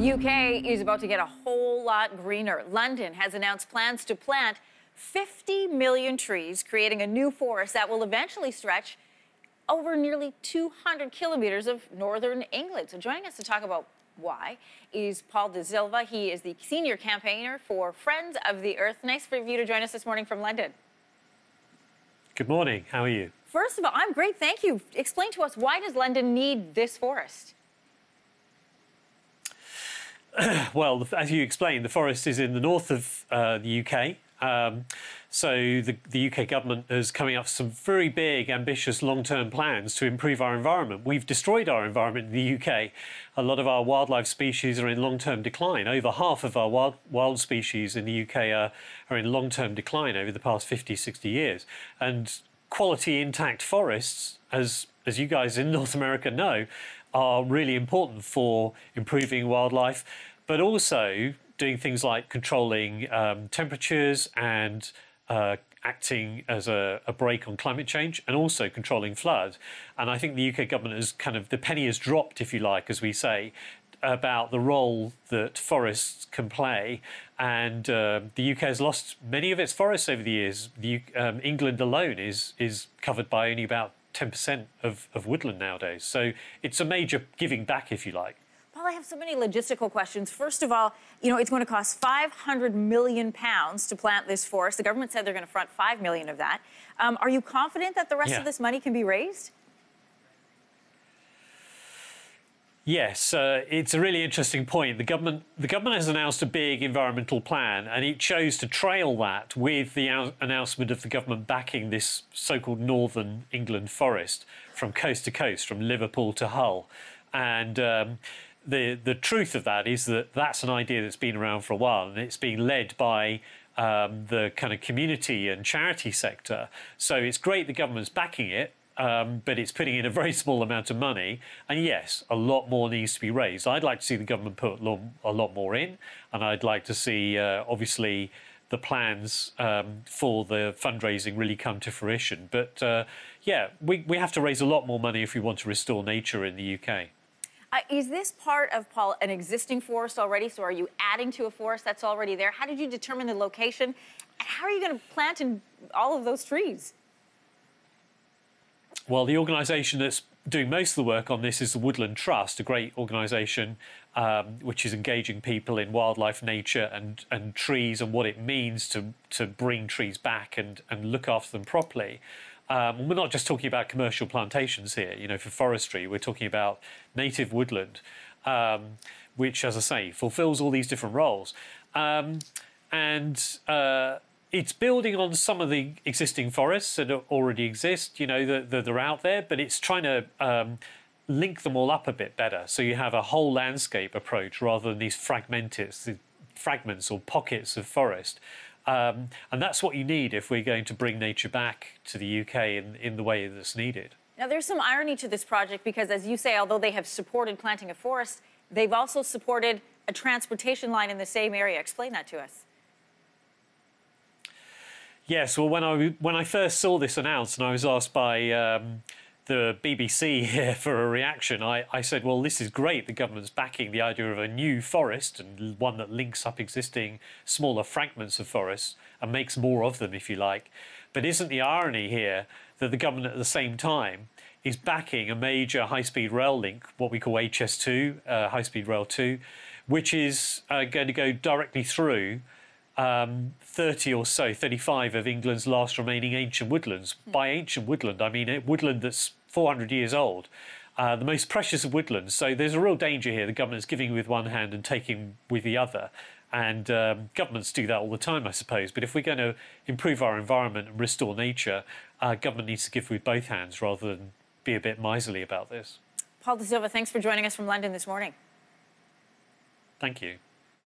The UK is about to get a whole lot greener. London has announced plans to plant 50 million trees, creating a new forest that will eventually stretch over nearly 200 kilometers of northern England. So joining us to talk about why is Paul de Zylva. He is the senior campaigner for Friends of the Earth. Nice for you to join us this morning from London. Good morning. How are you? First of all, I'm great, thank you. Explain to us, why does London need this forest? Well, as you explained, the forest is in the north of the UK. So the UK government is coming up with some very big, ambitious long-term plans to improve our environment. We've destroyed our environment in the UK. A lot of our wildlife species are in long-term decline. Over half of our wild species in the UK are in long-term decline over the past 50, 60 years. And quality intact forests, as you guys in North America know, are really important for improving wildlife, but also doing things like controlling temperatures and acting as a brake on climate change, and also controlling flood. And I think the UK government has the penny has dropped, if you like, as we say, about the role that forests can play. And the UK has lost many of its forests over the years. England alone is covered by only about 10% of woodland nowadays. So it's a major giving back, if you like. Paul, I have so many logistical questions. First of all, it's going to cost £500 million to plant this forest. The government said they're going to front $5 million of that. Are you confident that the rest of this money can be raised? Yes, it's a really interesting point. The government has announced a big environmental plan, and it chose to trail that with the announcement of the government backing this so-called Northern England forest from coast to coast, from Liverpool to Hull. And the truth of that is that that's an idea that's been around for a while, and it's being led by the kind of community and charity sector. So it's great the government's backing it. But it's putting in a very small amount of money. And yes, a lot more needs to be raised. I'd like to see the government put a lot more in. And I'd like to see, obviously, the plans for the fundraising really come to fruition. But yeah, we have to raise a lot more money if we want to restore nature in the UK. Is this part of, Paul, an existing forest already? So are you adding to a forest that's already there? How did you determine the location? And how are you going to plant in all of those trees? Well, the organisation that's doing most of the work on this is the Woodland Trust, a great organisation which is engaging people in wildlife, nature and trees, and what it means to bring trees back and look after them properly. We're not just talking about commercial plantations here, for forestry. We're talking about native woodland, which, as I say, fulfills all these different roles. It's building on some of the existing forests that already exist, that are out there, but it's trying to link them all up a bit better. So you have a whole landscape approach rather than these fragments or pockets of forest. And that's what you need if we're going to bring nature back to the UK in the way that's needed. Now, there's some irony to this project because, as you say, although they have supported planting a forest, they've also supported a transportation line in the same area. Explain that to us. Yes, well, when I first saw this announced and I was asked by the BBC here for a reaction, I said, well, this is great. The government's backing the idea of a new forest, and one that links up existing smaller fragments of forests and makes more of them, if you like. But isn't the irony here that the government at the same time is backing a major high-speed rail link, what we call HS2, high-speed rail 2, which is going to go directly through 30 or so, 35 of England's last remaining ancient woodlands. By ancient woodland, I mean woodland that's 400 years old, the most precious of woodlands. So there's a real danger here. The government's giving with one hand and taking with the other. And governments do that all the time, I suppose. But if we're going to improve our environment and restore nature, government needs to give with both hands rather than be a bit miserly about this. Paul de Zylva, thanks for joining us from London this morning. Thank you.